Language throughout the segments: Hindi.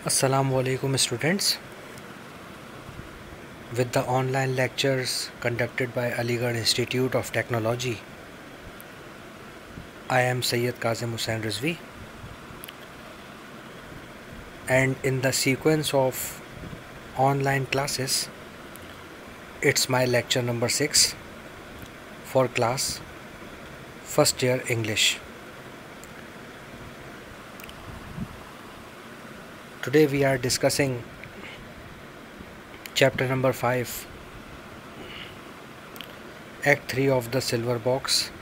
Assalamu alaikum students. With the online lectures conducted by Aligarh Institute of Technology, I am Sayyid Kazim Hussain Rizvi, and in the sequence of online classes, it's my lecture number 6 for class first year English. Today we are discussing chapter number 5, Act 3 of the Silver Box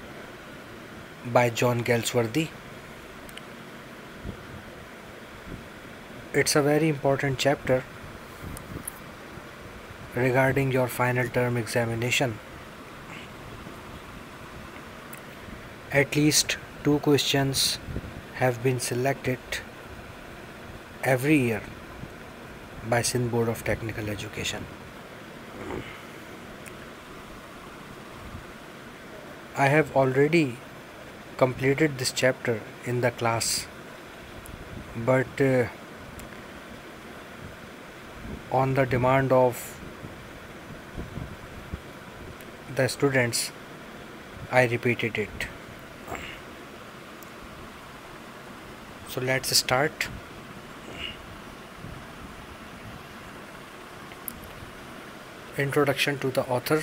by John Galsworthy. It's a very important chapter regarding your final term examination. At least 2 questions have been selected every year by Sindh Board of Technical Education. I have already completed this chapter in the class, but on the demand of the students, I repeated it. So let's start. Introduction to the author.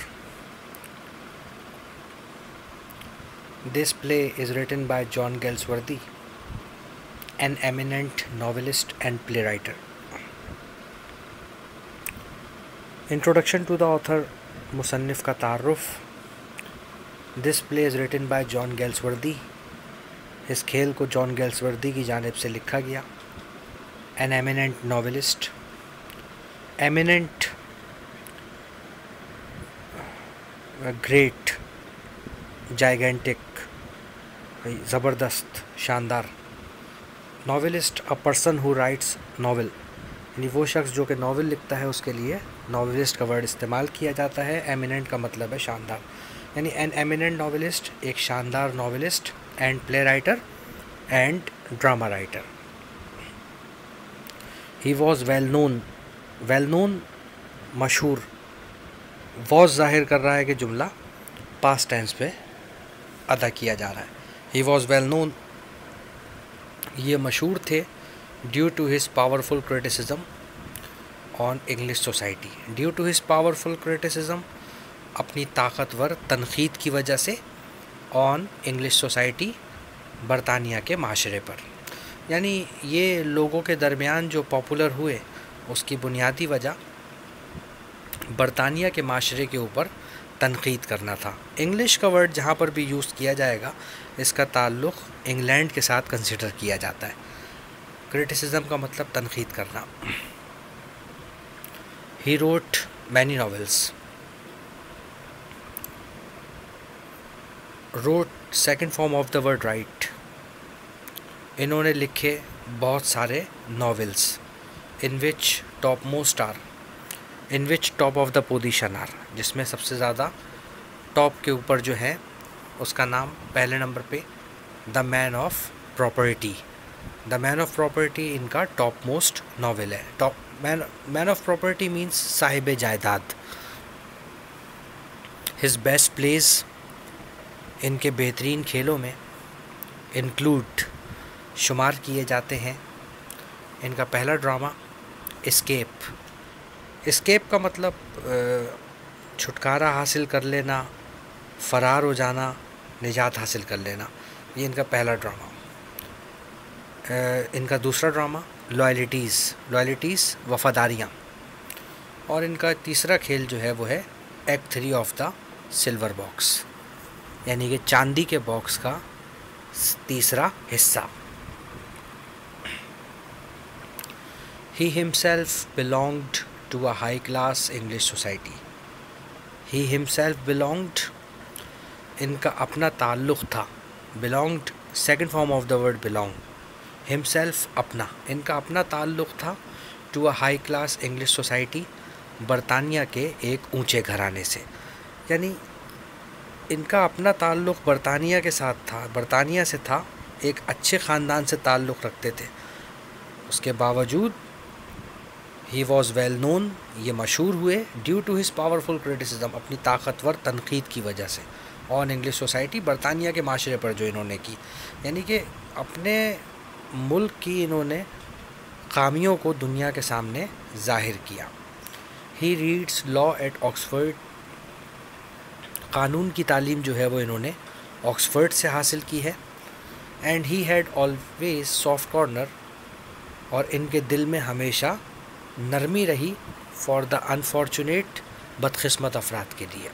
This play is written by John Galsworthy, an eminent novelist and playwright. Introduction to the author, मुसन्निफ़ का तारुफ. This play is written by John Galsworthy. इस खेल को जॉन गैल्सवर्दी की जानिब से लिखा गया. An eminent novelist. Eminent, great, gigantic, ज़बरदस्त, शानदार. Novelist, a person who rights novel, यानी वो शख्स जो कि नॉवेल लिखता है उसके लिए नॉवेलिस्ट का वर्ड इस्तेमाल किया जाता है. एमिनेंट का मतलब है शानदार, यानी एन एमिनेंट नॉवेलिस्ट, एक शानदार novelist, and play writer and drama writer. He was well known, मशहूर. वॉज ज़ाहिर कर रहा है कि जुमला पास्ट टेंस पे अदा किया जा रहा है. ही वॉज वेल नोन, ये मशहूर थे. Due to his powerful criticism on English society. Due to his powerful criticism, अपनी ताकतवर तनकीद की वजह से, ऑन इंग्लिश सोसाइटी, बरतानिया के माशरे पर. यानी ये लोगों के दरमियान जो पॉपुलर हुए उसकी बुनियादी वजह बरतानिया के माशरे के ऊपर तनकीद करना था. इंग्लिश का वर्ड जहाँ पर भी यूज़ किया जाएगा इसका ताल्लुक़ इंग्लैंड के साथ कंसिडर किया जाता है. क्रिटिसिज्म का मतलब तनकीद करना. He wrote many novels. Wrote second form of the word write. इन्होंने लिखे बहुत सारे novels. In which top most are, in which top of the position are, जिसमें सबसे ज़्यादा टॉप के ऊपर जो है उसका नाम पहले नंबर पे the man of property. The man of property इनका टॉप मोस्ट नावल है. Top man of property means साहिब जायदाद. हिज बेस्ट प्लेस, इनके बेहतरीन खेलों में इंक्लूड, शुमार किए जाते हैं. इनका पहला ड्रामा एस्केप. एस्केप का मतलब छुटकारा हासिल कर लेना, फ़रार हो जाना, निजात हासिल कर लेना. ये इनका पहला ड्रामा. इनका दूसरा ड्रामा लॉयल्टीज़, वफ़ादारियाँ. और इनका तीसरा खेल जो है वो है act 3 of the silver box, यानी कि चांदी के बॉक्स का तीसरा हिस्सा. He himself belonged to a high class English society. He himself belonged, इनका अपना ताल्लुक़ था. belonged, second form of the word belong. himself, अपना, इनका अपना ताल्लुक़ था to a high class English society, बरतानिया के एक ऊंचे घराने से. यानी इनका अपना ताल्लुक़ बरतानिया के साथ था, बरतानिया से था, एक अच्छे ख़ानदान से ताल्लुक़ रखते थे. उसके बावजूद ही वॉज़ वेल नोन, ये मशहूर हुए due to his powerful criticism, अपनी ताकतवर तनकीद की वजह से, ऑन इंग्लिश सोसाइटी, बरतानिया के माशरे पर जो इन्होंने की, यानी कि अपने मुल्क की इन्होंने खामियों को दुनिया के सामने ज़ाहिर किया। He reads law at Oxford, कानून की तालीम जो है वो इन्होंने ऑक्सफोर्ड से हासिल की है। And he had always soft corner, और इनके दिल में हमेशा नरमी रही फॉर द अनफॉर्चुनेट, बदकिस्मत अफराद के लिए,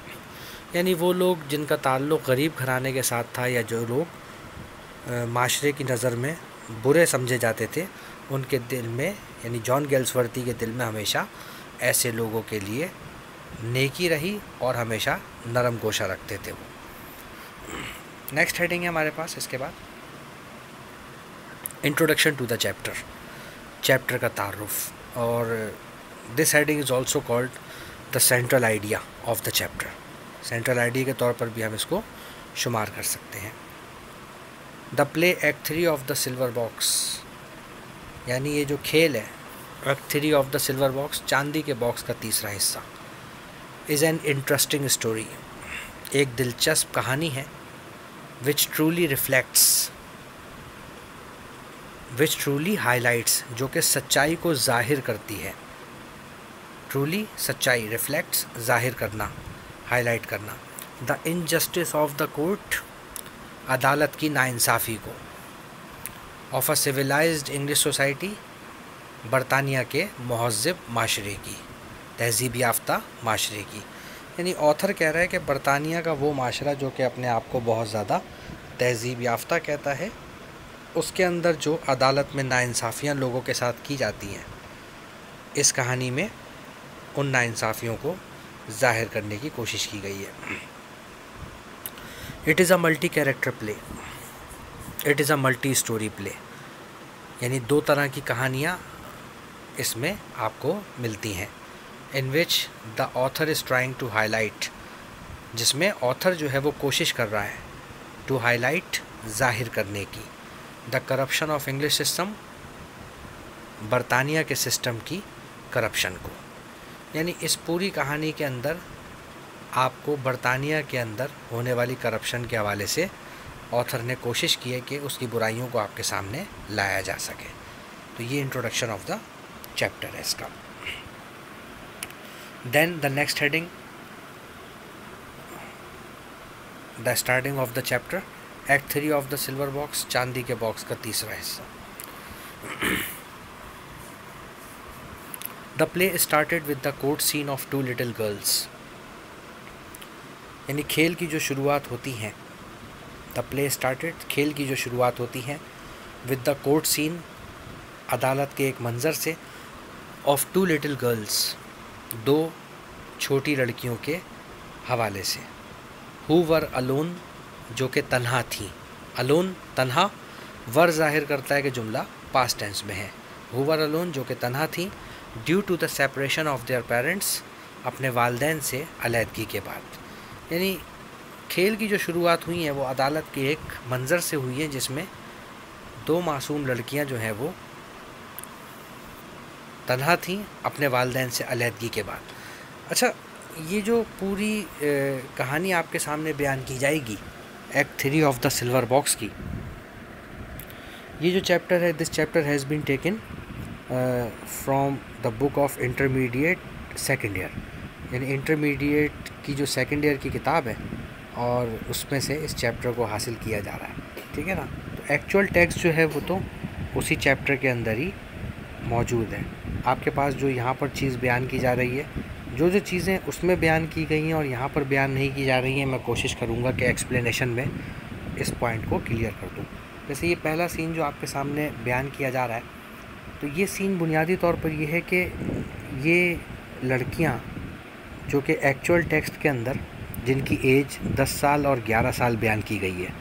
यानी वो लोग जिनका ताल्लुक़ गरीब घराने के साथ था या जो लोग माशरे की नज़र में बुरे समझे जाते थे, उनके दिल में, यानी जॉन गेल्सवर्थी के दिल में हमेशा ऐसे लोगों के लिए नेकी रही और हमेशा नरम गोशा रखते थे वो। नेक्स्ट हेडिंग है हमारे पास इसके बाद, introduction to the chapter, chapter का तारुफ, और this heading is also called the central idea of the chapter, central idea के तौर पर भी हम इसको शुमार कर सकते हैं। The play act 3 of the silver box, यानी ये जो खेल है act 3 of the silver box, चांदी के बॉक्स का तीसरा हिस्सा, इज़ एन इंटरेस्टिंग स्टोरी, एक दिलचस्प कहानी है, विच ट्रूली रिफ्लेक्ट्स, विच ट्रूली हाईलाइट्स, जो कि सच्चाई को ज़ाहिर करती है, ट्रूली सच्चाई, रिफ्लेक्ट्स ज़ाहिर करना, हाईलाइट करना, the injustice of the court, अदालत की नाइंसाफ़ी को, of a civilised English society, बरतानिया के महज़्ज़ब माशरे की, तहज़ीब याफ्ता माशरे की, यानी ऑथर कह रहा है कि बरतानिया का वो माशरा जो कि अपने आप को बहुत ज़्यादा तहज़ीब याफ्ता कहता है, उसके अंदर जो अदालत में नाइंसाफ़ियाँ लोगों के साथ की जाती हैं, इस कहानी में उन नाइंसाफ़ियों को ज़ाहिर करने की कोशिश की गई है। It is a multi character play, it is a multi story play, यानी दो तरह की कहानियाँ इसमें आपको मिलती हैं, in which the author is trying to highlight, जिसमें ऑथर जो है वो कोशिश कर रहा है टू हाईलाइट, ज़ाहिर करने की, the corruption of English system, बरतानिया के सिस्टम की करप्शन को, यानी इस पूरी कहानी के अंदर आपको बरतानिया के अंदर होने वाली करप्शन के हवाले से ऑथर ने कोशिश की है कि उसकी बुराइयों को आपके सामने लाया जा सके। तो ये इंट्रोडक्शन ऑफ द चैप्टर है इसका। Then the next heading, the starting of the chapter, act 3 of the silver box, चांदी के बॉक्स का तीसरा हिस्सा। The play started with the court scene of 2 little girls, यानी खेल की जो शुरुआत होती है, द प्ले स्टार्टेड, खेल की जो शुरुआत होती है, विद द कोर्ट सीन, अदालत के एक मंज़र से, ऑफ 2 लिटिल गर्ल्स, 2 छोटी लड़कियों के हवाले से, हु वर अलोन, जो कि तन्हा थी, अलोन तन्हा, वर ज़ाहिर करता है कि जुमला पास्ट टेंस में है, हु वर अलोन, जो कि तन्हा थी, due to the separation of their parents, अपने वालदैन से अलहदगी के बाद, यानी खेल की जो शुरुआत हुई है वो अदालत के एक मंज़र से हुई है, जिसमें 2 मासूम लड़कियां जो हैं वो तन्हा थीं अपने वालदैन से अलहदगी के बाद। अच्छा, ये जो पूरी कहानी आपके सामने बयान की जाएगी act 3 of the silver box की, ये जो चैप्टर है, this chapter has been taken from the book of intermediate second year, यानी इंटरमीडिएट की जो सेकेंड ईयर की किताब है और उसमें से इस चैप्टर को हासिल किया जा रहा है, ठीक है ना। तो एक्चुअल टेक्स्ट जो है वो तो उसी चैप्टर के अंदर ही मौजूद है। आपके पास जो यहाँ पर चीज़ बयान की जा रही है, जो जो चीज़ें उसमें बयान की गई हैं और यहाँ पर बयान नहीं की जा रही हैं, मैं कोशिश करूँगा कि एक्सप्लेनेशन में इस पॉइंट को क्लियर कर दूँ। जैसे ये पहला सीन जो आपके सामने बयान किया जा रहा है, तो ये सीन बुनियादी तौर पर ये है कि ये लड़कियाँ जो कि एक्चुअल टेक्स्ट के अंदर जिनकी एज 10 साल और 11 साल बयान की गई है,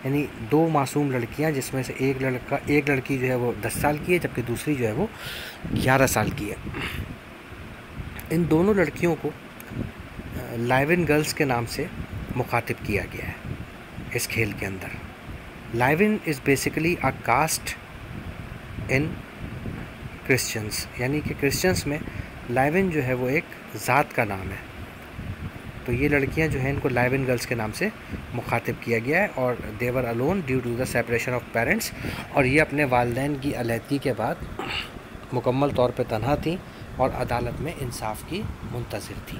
यानी 2 मासूम लड़कियां जिसमें से एक लड़की जो है वो 10 साल की है जबकि दूसरी जो है वो 11 साल की है। इन दोनों लड़कियों को लाइविन गर्ल्स के नाम से मुखातिब किया गया है इस खेल के अंदर। Livens is basically a caste in Christians, यानी कि क्रिश्चियंस में लाइवन जो है वो एक ज़ात का नाम है, तो ये लड़कियां जो हैं इनको लाइवन गर्ल्स के नाम से मुखातिब किया गया है। और they're alone due to the separation of parents, और ये अपने वालिदैन की अलहदगी के बाद मुकम्मल तौर पे तन्हा थी और अदालत में इंसाफ की मुंतज़िर थी।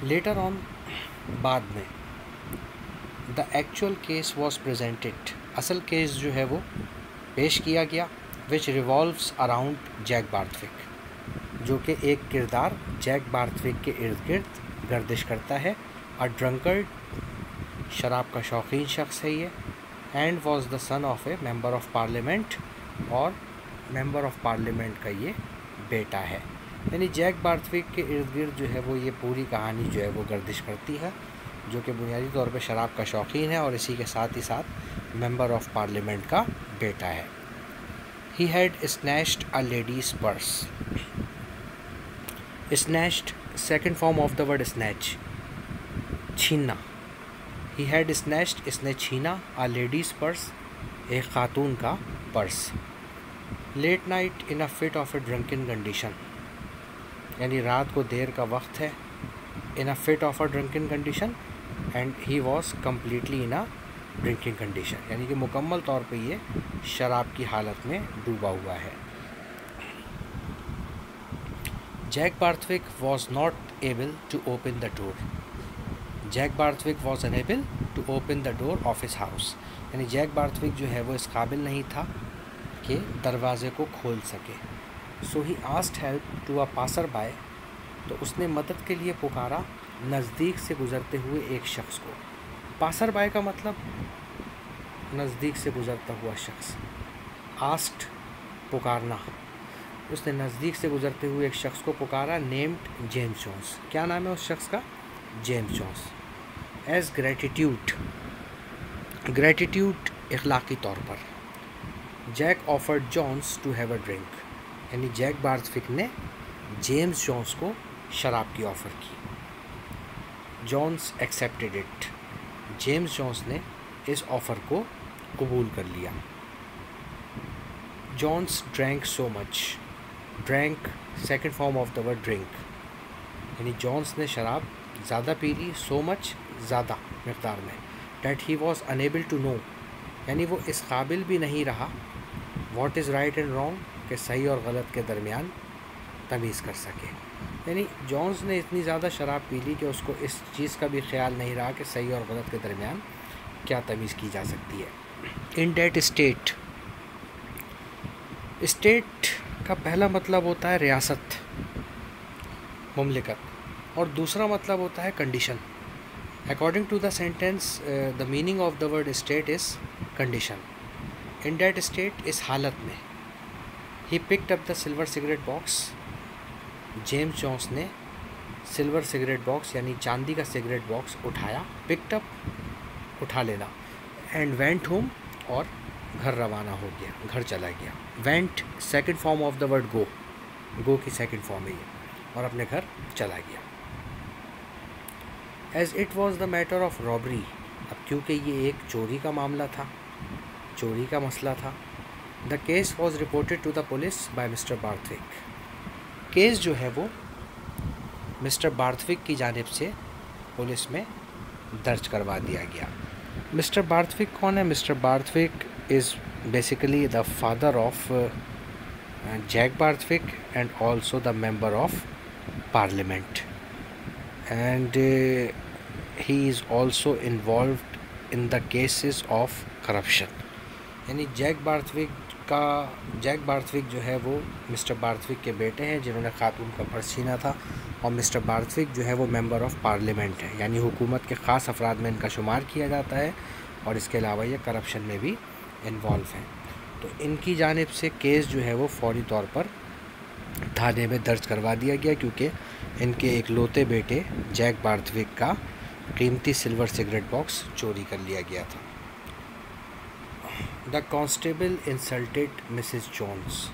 लेटर ऑन, बाद में, the actual case was presented, असल केस जो है वो पेश किया गया, which revolves around Jack Barthwick, जो कि एक किरदार जैक बार्थविक के इर्द गिर्द गर्दिश करता है। अ ड्रंकर्ड, शराब का शौकीन शख्स है ये, and was the son of A member of parliament, और मेंबर ऑफ पार्लियामेंट का ये बेटा है। यानी जैक बार्थविक के इर्द गिर्द जो है वो ये पूरी कहानी जो है वो गर्दिश करती है, जो कि बुनियादी तौर पे शराब का शौकीन है और इसी के साथ ही साथ मेंबर ऑफ पार्लियामेंट का बेटा है। He had snatched a ladies purse, snatched second form of the word snatch, छीनना। ही हैड स्नैच्ड, इसने छीना, अ लेडीज़ पर्स, एक खातून का purse. Late night in a fit of a drunken condition, यानी रात को देर का वक्त है, in a fit of a drunken condition, and he was completely in a drinking condition, यानी कि मुकम्मल तौर पे ये शराब की हालत में डूबा हुआ है। Jack Barthwick was not able to open the door, Jack Barthwick was unable to open the door of his house, यानी जैक बार्थविक जो है वो इस काबिल नहीं था कि दरवाज़े को खोल सके। So he asked help to a passer by, तो उसने मदद के लिए पुकारा नज़दीक से गुज़रते हुए एक शख्स को। पासर बाय का मतलब नज़दीक से गुज़रता हुआ शख्स, आस्क्ड पुकारना, उसने नज़दीक से गुज़रते हुए एक शख्स को पुकारा, नेम्ड जेम्स जोन्स, क्या नाम है उस शख्स का? James Jones. As gratitude, gratitude इखलाकी तौर पर, Jack offered Jones to have a drink, यानी जैक बार्थविक ने जेम्स जोन्स को शराब की ऑफ़र की। Jones accepted it, James Jones ने इस ऑफ़र को कबूल कर लिया। Jones drank so much, drank second form of the word drink, यानी जोन्स ने शराब ज़्यादा पी ली, सो मच ज़्यादा मकदार में, that he was unable to know, यानी वो इस काबिल भी नहीं रहा, what is right and wrong, के सही और गलत के दरमियान तमीज़ कर सके। यानी जोन्स ने इतनी ज़्यादा शराब पी ली कि उसको इस चीज़ का भी ख्याल नहीं रहा कि सही और गलत के दरमियान क्या तमीज़ की जा सकती है। इन डेट स्टेट, स्टेट का पहला मतलब होता है रियासत, मुमलिकत, और दूसरा मतलब होता है condition. According to the sentence, the meaning of the word state is condition. In that state, इस हालत में। He picked up the silver cigarette box, James Jones ने सिल्वर सिगरेट बॉक्स यानी चांदी का सिगरेट बॉक्स उठाया, पिक्ड अप उठा लेना, एंड वेंट होम, और घर रवाना हो गया, घर चला गया। Went second form of the word go, go की सेकंड फॉर्म है ये, और अपने घर चला गया। As it was the matter of robbery, अब क्योंकि ये एक चोरी का मामला था, चोरी का मसला था। The case was reported to the police by mister Barthwick, case जो है वो मिस्टर बार्थविक की जानिब से पुलिस में दर्ज करवा दिया गया। मिस्टर बार्थविक कौन है? Mister Barthwick is basically the father of Jack Barthwick and also the member of parliament, and he is also involved in the cases of corruption. यानी जैक बार्थविक जो है वो मिस्टर बार्थविक के बेटे हैं जिन्होंने खातून का पर्स छीना था, और मिस्टर बार्थविक जो है वो मेंबर ऑफ पार्लियामेंट है, यानी हुकूमत के ख़ास अफराद में इनका शुमार किया जाता है, और इसके अलावा ये करप्शन में भी इन्वॉल्व हैं। तो इनकी जानिब से केस जो है वो फौरी तौर पर थाने में दर्ज करवा दिया गया, क्योंकि इनके एक लौते बेटे जैक बार्थविक का कीमती सिल्वर सिगरेट बॉक्स चोरी कर लिया गया था। The constable insulted missus Jones,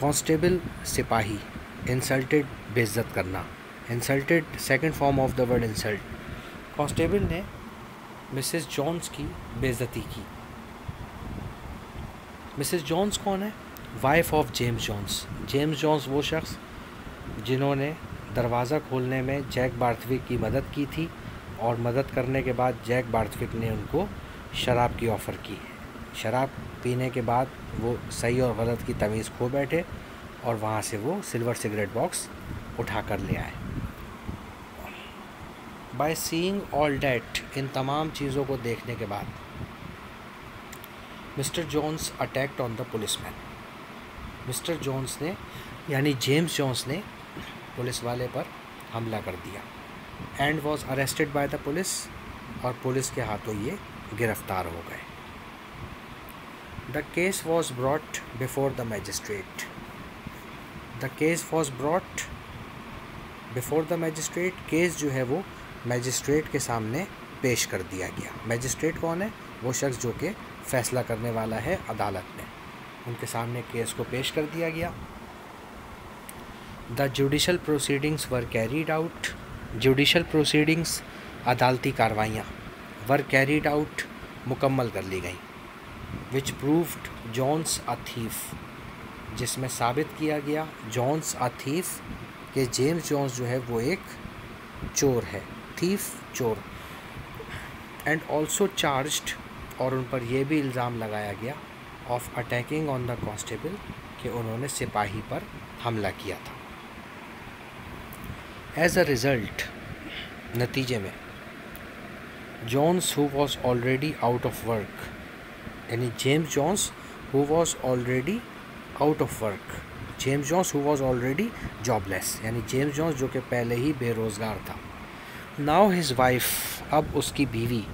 constable सिपाही, इंसल्टेड बेइज्जत करना, insulted second form of the word insult, constable ने मिसेस जोन्स की बेइज्जती की। मिसेस जॉन्स कौन है? Wife of James Jones. James Jones वो शख्स जिन्होंने दरवाज़ा खोलने में जैक बार्थविक की मदद की थी, और मदद करने के बाद जैक बार्थविक ने उनको शराब की ऑफ़र की। शराब पीने के बाद वो सही और गलत की तमीज़ खो बैठे और वहाँ से वो सिल्वर सिगरेट बॉक्स उठा कर ले आए। बाय सीइंग ऑल डैट, इन तमाम चीज़ों को देखने के बाद mister Jones attacked on the policeman. Mister Jones ने यानी जेम्स जॉन्स ने पुलिस वाले पर हमला कर दिया and was arrested by the police, और पुलिस के हाथों ये गिरफ्तार हो गए। The case was brought before the magistrate. The case was brought before the magistrate, case जो है वो मैजिस्ट्रेट के सामने पेश कर दिया गया। मैजिस्ट्रेट कौन है? वो शख्स जो कि फ़ैसला करने वाला है अदालत में, उनके सामने केस को पेश कर दिया गया। The judicial proceedings were carried out. Judicial proceedings, अदालती कार्रवाइयाँ, वर कैरीड आउट, मुकम्मल कर ली गई। विच प्रूव्ड जॉन्स अ थीफ, जिसमें साबित किया गया जॉन्स अ थीफ कि जेम्स जॉन्स जो है वो एक चोर है, थीफ, चोर। एंड ऑल्सो चार्ज्ड, और उन पर यह भी इल्ज़ाम लगाया गया of attacking on the constable, कि उन्होंने सिपाही पर हमला किया था। एज अ रिज़ल्ट, नतीजे में, Jones who was already out of work, यानी James Jones who was already out of work, James Jones who was already jobless, यानी जेम्स जॉन्स जो कि पहले ही बेरोज़गार था। नाउ हिज वाइफ, अब उसकी बीवी,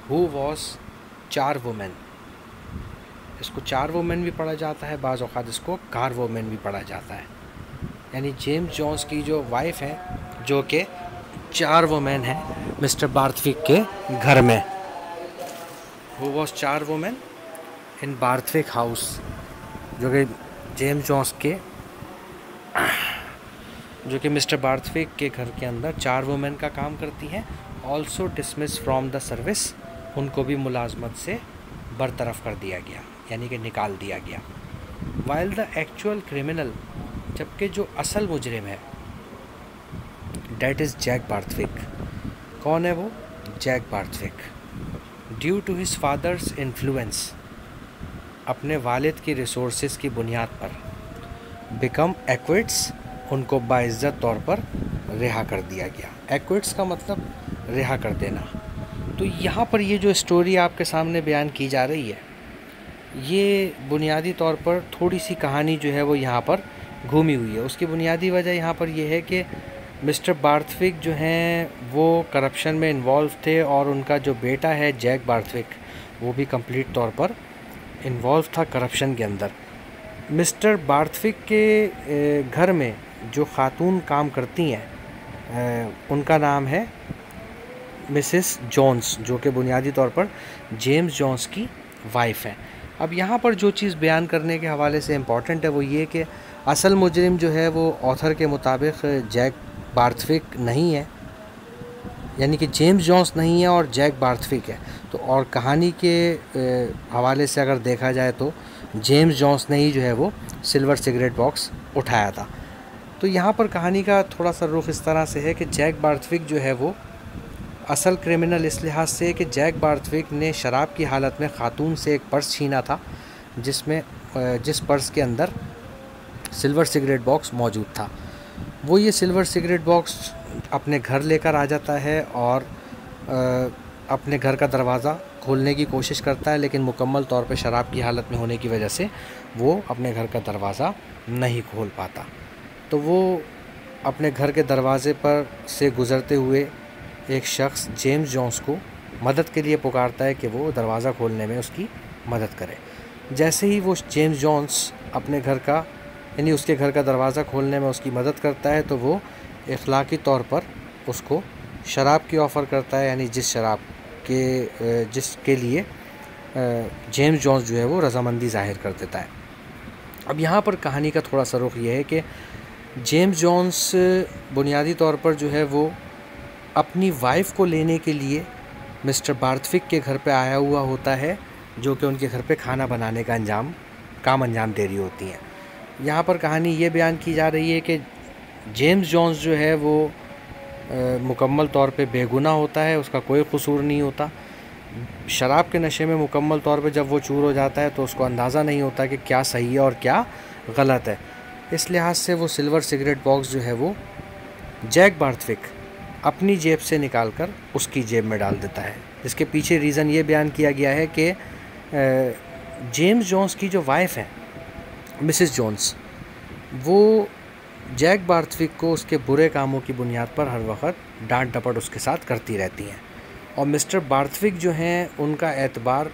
हु वॉज चार वुमेन, इसको चार वुमेन भी पढ़ा जाता है, बाज़ औक़ात इसको कार वुमेन भी पढ़ा जाता है, यानी जेम्स जॉन्स की जो वाइफ है जो कि चार वुमेन है मिस्टर बार्थविक के घर में। हु वॉज चार वुमेन इन बार्थविक हाउस, जो कि जेम्स जॉन्स के जो कि मिस्टर बार्थविक के घर के अंदर चार वुमेन का काम करती हैं। Also dismiss from the service, उनको भी मुलाजमत से बरतरफ कर दिया गया, यानी कि निकाल दिया गया। वाइल द एक्चुअल क्रिमिनल, जबकि जो असल मुजरिम है, डैट इज़ जैक बार्थविक। कौन है वो? Jack Barthwick. Due to his father's influence, अपने वालिद की रिसोर्सेज की बुनियाद पर, बिकम एक्विट्स, उनको बाइज्जत तौर पर रिहा कर दिया गया। एक्विट्स का मतलब रिहा कर देना। तो यहाँ पर ये जो स्टोरी आपके सामने बयान की जा रही है, ये बुनियादी तौर पर थोड़ी सी कहानी जो है वो यहाँ पर घूमी हुई है। उसकी बुनियादी वजह यहाँ पर यह है कि मिस्टर बार्थविक जो हैं वो करप्शन में इन्वॉल्व थे, और उनका जो बेटा है जैक बार्थविक, वो भी कंप्लीट तौर पर इन्वॉल्व था करप्शन के अंदर। मिस्टर बार्थविक के घर में जो ख़ातून काम करती हैं, उनका नाम है मिसेस जॉन्स, जो कि बुनियादी तौर पर जेम्स जॉन्स की वाइफ हैं। अब यहाँ पर जो चीज़ बयान करने के हवाले से इम्पॉर्टेंट है वो ये कि असल मुजरिम जो है वो ऑथर के मुताबिक जैक बार्थविक नहीं है, यानी कि जेम्स जॉन्स नहीं है और जैक बार्थविक है। तो और कहानी के हवाले से अगर देखा जाए तो जेम्स जॉन्स ने ही जो है वो सिल्वर सिगरेट बॉक्स उठाया था। तो यहाँ पर कहानी का थोड़ा सा रुख इस तरह से है कि जैक बार्थविक जो है वो असल क्रिमिनल इस लिहाज से कि जैक बार्थविक ने शराब की हालत में ख़ातून से एक पर्स छीना था, जिस पर्स के अंदर सिल्वर सिगरेट बॉक्स मौजूद था। वो ये सिल्वर सिगरेट बॉक्स अपने घर लेकर आ जाता है और अपने घर का दरवाज़ा खोलने की कोशिश करता है, लेकिन मुकम्मल तौर पे शराब की हालत में होने की वजह से वो अपने घर का दरवाज़ा नहीं खोल पाता। तो वो अपने घर के दरवाज़े पर से गुज़रते हुए एक शख्स जेम्स जॉन्स को मदद के लिए पुकारता है कि वो दरवाज़ा खोलने में उसकी मदद करे। जैसे ही वो जेम्स जॉन्स अपने घर का यानी उसके घर का दरवाज़ा खोलने में उसकी मदद करता है, तो वो इखलाकी तौर पर उसको शराब की ऑफ़र करता है, यानी जिसके लिए जेम्स जॉन्स जो है वो रज़ामंदी ज़ाहिर कर देता है। अब यहाँ पर कहानी का थोड़ा सा रुख ये है कि जेम्स जॉन्स बुनियादी तौर पर जो है वो अपनी वाइफ को लेने के लिए मिस्टर बार्थविक के घर पे आया हुआ होता है, जो कि उनके घर पे खाना बनाने का काम अंजाम दे रही होती हैं। यहाँ पर कहानी ये बयान की जा रही है कि जेम्स जॉन्स जो है वो मुकम्मल तौर पे बेगुनाह होता है, उसका कोई कसूर नहीं होता। शराब के नशे में मुकम्मल तौर पे जब वो चूर हो जाता है तो उसको अंदाज़ा नहीं होता कि क्या सही है और क्या गलत है। इस लिहाज से वो सिल्वर सिगरेट बॉक्स जो है वो जैक बार्थविक अपनी जेब से निकाल कर उसकी जेब में डाल देता है, जिसके पीछे रीज़न ये बयान किया गया है कि जेम्स जॉन्स की जो वाइफ है मिसेस जॉन्स, वो जैक बार्थविक को उसके बुरे कामों की बुनियाद पर हर वक्त डांट डपट उसके साथ करती रहती हैं। और मिस्टर बार्थविक जो हैं उनका एतबार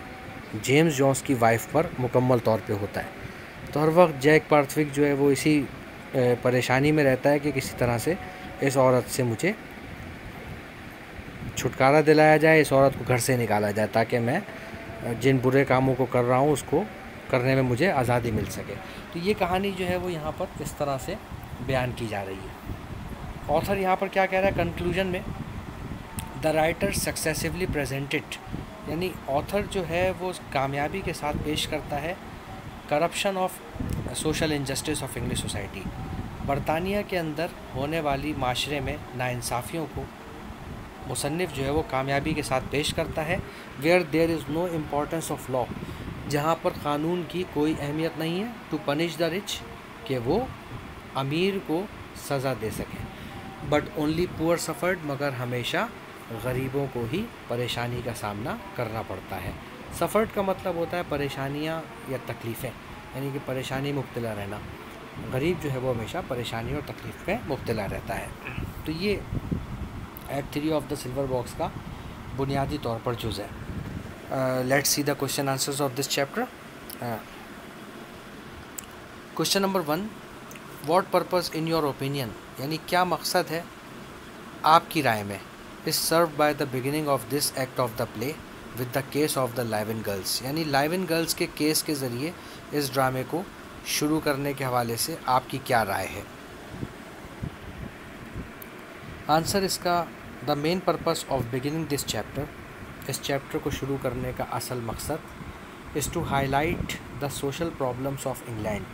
जेम्स जॉन्स की वाइफ पर मुकम्मल तौर पे होता है। तो हर वक्त जैक बार्थविक जो है वो इसी परेशानी में रहता है कि किसी तरह से इस औरत से मुझे छुटकारा दिलाया जाए, इस औरत को घर से निकाला जाए, ताकि मैं जिन बुरे कामों को कर रहा हूँ उसको करने में मुझे आज़ादी मिल सके। तो ये कहानी जो है वो यहाँ पर इस तरह से बयान की जा रही है। ऑथर यहाँ पर क्या कह रहा है कंक्लूजन में, द राइटर सक्सेसिवली प्रेजेंटेड, यानी ऑथर जो है वो कामयाबी के साथ पेश करता है corruption of social injustice of English society, बरतानिया के अंदर होने वाली माशरे में नाइंसाफ़ियों को मुसन्निफ़ जो है वो कामयाबी के साथ पेश करता है। Where there is no importance of law, जहाँ पर क़ानून की कोई अहमियत नहीं है, टू पनिश द रिच, कि वो अमीर को सज़ा दे सकें, बट ओनली पुअर सफ़र्ड, मगर हमेशा गरीबों को ही परेशानी का सामना करना पड़ता है। सफ़र्ड का मतलब होता है परेशानियाँ या तकलीफ़ें, यानी कि परेशानी मुब्तला रहना। गरीब जो है वो हमेशा परेशानी और तकलीफ़ में मुब्तला रहता है। तो ये act 3 of the silver box का बुनियादी तौर पर जुज़ है। Let's see the question answers of this chapter. Question number 1, what purpose in your opinion, यानी क्या मकसद है आपकी राय में, is serve by the beginning of this act of the play with the case of the Livens girls, यानी लाइवन गर्ल्स के केस के ज़रिए इस ड्रामे को शुरू करने के हवाले से आपकी क्या राय है। आंसर इसका, the main purpose of beginning this chapter, इस चैप्टर को शुरू करने का असल मकसद is to highlight the social problems of England,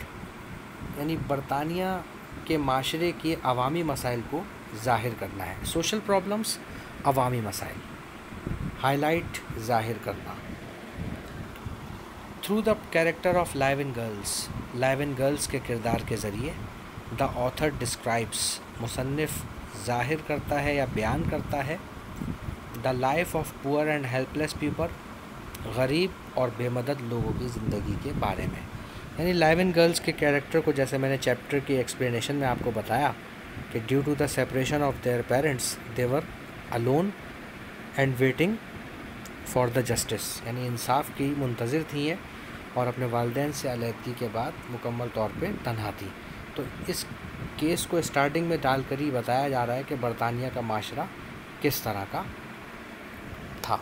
यानी बरतानिया के माशरे के अवामी मसाइल को ज़ाहिर करना है। सोशल प्रॉब्लम्स, अवामी मसाइल, हाईलाइट, ज़ाहिर करना। Through the character of Livens girls, Livens girls के किरदार के ज़रिए, द ऑथर डिस्क्राइब्स, मुसन्निफ़ ज़ाहिर करता है या बयान करता है, the life of poor and helpless people, गरीब और बेमदद लोगों की ज़िंदगी के बारे में। यानी लाइवन गर्ल्स के कैरेक्टर को, जैसे मैंने चैप्टर की एक्सप्लेनेशन में आपको बताया कि due to the separation of their parents they were alone and waiting for the justice, यानी इंसाफ की मुंतज़िर थी हैं और अपने वालिदैन से अलहदगी के बाद मुकम्मल तौर पे तन्हा थी। तो इस केस को स्टार्टिंग में डालकर ही बताया जा रहा है कि बरतानिया का माशरा किस तरह का था।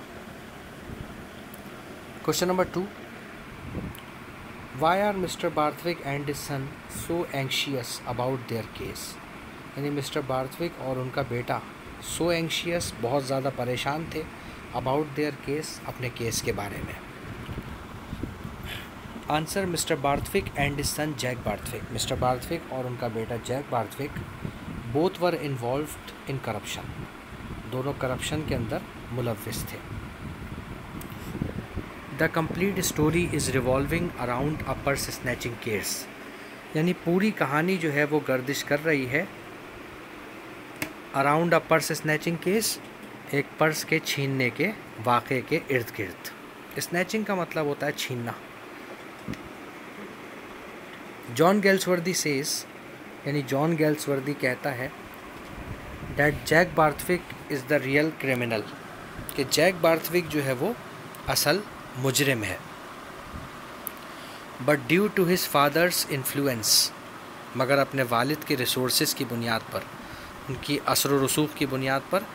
Question number 2, why are mister Barthwick and his son so anxious about their case, यानी मिस्टर बार्थविक और उनका बेटा सो एंशियस, बहुत ज़्यादा परेशान थे, अबाउट देयर केस, अपने केस के बारे में। Answer, mister Barthwick and his son Jack Barthwick, mister Barthwick और उनका बेटा Jack Barthwick both were involved in corruption, दोनों करप्शन के अंदर मुलव्विस थे। The complete story is revolving around a purse snatching case, यानी पूरी कहानी जो है वो गर्दिश कर रही है around a purse snatching case, एक पर्स के छीनने के वाक़े के इर्द गिर्द। स्नैचिंग का मतलब होता है छीनना। जॉन गेल्सवर्दी सेज, यानी जॉन गेल्सवर्दी कहता है, that Jack Barthwick is the real criminal, कि जैक बार्थविक जो है वो असल मुजरिम है। But due to his father's influence, मगर अपने वालिद के रिसोर्सेज की बुनियाद पर, उनकी असर व रसूख की बुनियाद पर,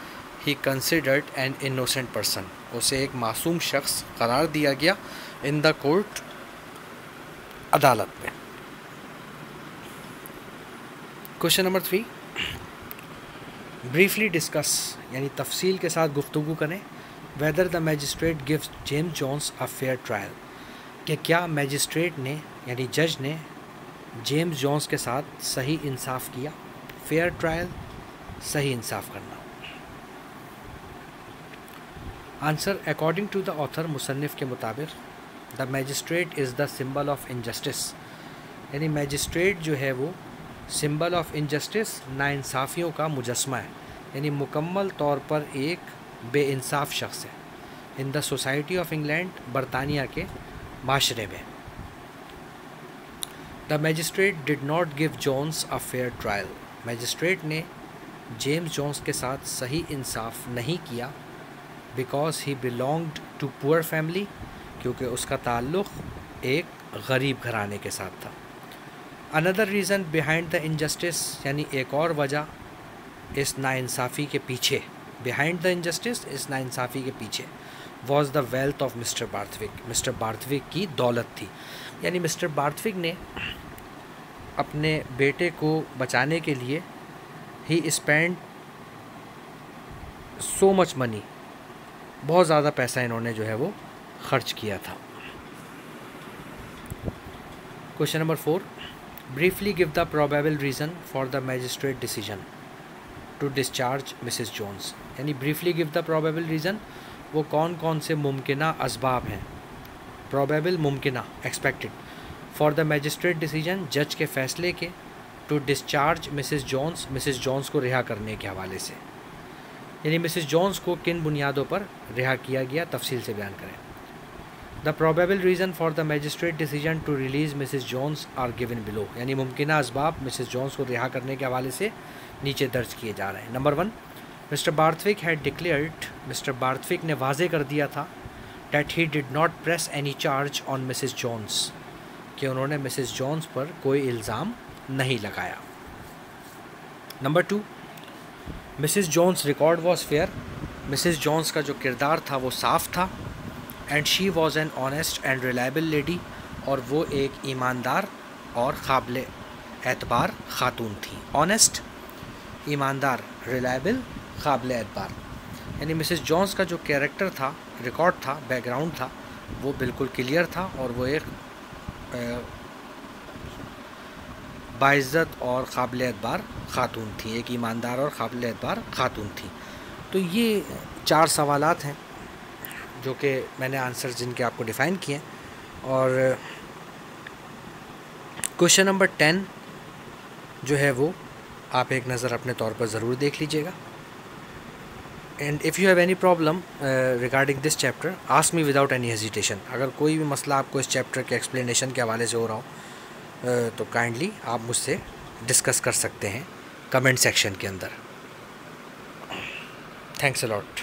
he considered an innocent person, उसे एक मासूम शख्स करार दिया गया इन द कोर्ट, अदालत में। क्वेश्चन नंबर 3, ब्रीफली डिस्कस, यानी तफसील के साथ गुफ्तगू करें, whether the magistrate gives James Jones a fair trial, कि क्या मैजिस्ट्रेट ने यानी जज ने जेम्स जॉन्स के साथ सही इंसाफ किया। फेयर ट्रायल, सही इंसाफ करना। Answer, according to the author, मुसन्निफ के मुताबिक, the magistrate is the symbol of injustice, यानी मैजिस्ट्रेट जो है वो सिंबल ऑफ इनजस्टिस, नाइंसाफ़ियों का मुजस्मा है, यानी मुकम्मल तौर पर एक बेइंसाफ शख्स है। In the society of England, बरतानिया के माशरे में। The magistrate did not give Jones a fair trial, magistrate ने जेम्स जॉन्स के साथ सही इंसाफ नहीं किया। Because he belonged to poor family, क्योंकि उसका ताल्लुक़ एक गरीब घराने के साथ था। Another reason behind the injustice, यानी एक और वजह इस नाइंसाफ़ी के पीछे, बिहाइंड द इनजस्टिस, इस नाइंसाफ़ी के पीछे, was the wealth of mister Barthwick, mister Barthwick की दौलत थी। यानी मिस्टर बार्थविक ने अपने बेटे को बचाने के लिए ही स्पेंड सो मच मनी, बहुत ज़्यादा पैसा इन्होंने जो है वो खर्च किया था। Question number 4, briefly give the probable reason for the magistrate decision to discharge Mrs Jones, यानी briefly give the probable reason, वो कौन कौन से मुमकिना असबाब हैं, प्रोबेबल मुमकिना expected, for the magistrate decision जज के फ़ैसले के, to discharge Mrs Jones, Mrs Jones को रिहा करने के हवाले से, यानी मिसेस जॉन्स को किन बुनियादों पर रिहा किया गया, तफसील से बयान करें। The probable reason for the magistrate decision to release missus Jones are given below, यानी मुमकिना असबाब मिसेस जॉन्स को रिहा करने के हवाले से नीचे दर्ज किए जा रहे हैं। Number 1, mister Barthwick had declared, mister Barthwick ने वाजे कर दिया था, that he did not press any charge on missus Jones, कि उन्होंने मिसेस जॉन्स पर कोई इल्ज़ाम नहीं लगाया। Number 2, missus Jones record was fair, missus Jones का जो किरदार था वो साफ़ था। And she was an honest and reliable lady, और वो एक ईमानदार और काबिल एतबार खातून थी। ऑनेस्ट, ईमानदार, रिलायबल, काबिल एतबार, यानी मिसेस जॉन्स का जो कैरेक्टर था, रिकॉर्ड था, बैकग्राउंड था, वो बिल्कुल क्लियर था, और वो एक बाइज़्ज़त और काबिल एतबार खातून थी, एक ईमानदार और काबिल एतबार खातून थी। तो ये 4 सवालात हैं जो कि मैंने आंसर जिनके आपको डिफ़ाइन किए। और क्वेश्चन नंबर 10 जो है वो आप एक नज़र अपने तौर पर ज़रूर देख लीजिएगा। And if you have any problem regarding this chapter, ask me without any hesitation. अगर कोई भी मसला आपको इस चैप्टर के एक्सप्लेनेशन के हवाले से हो रहा हो तो काइंडली आप मुझसे डिस्कस कर सकते हैं कमेंट सेक्शन के अंदर। Thanks a lot.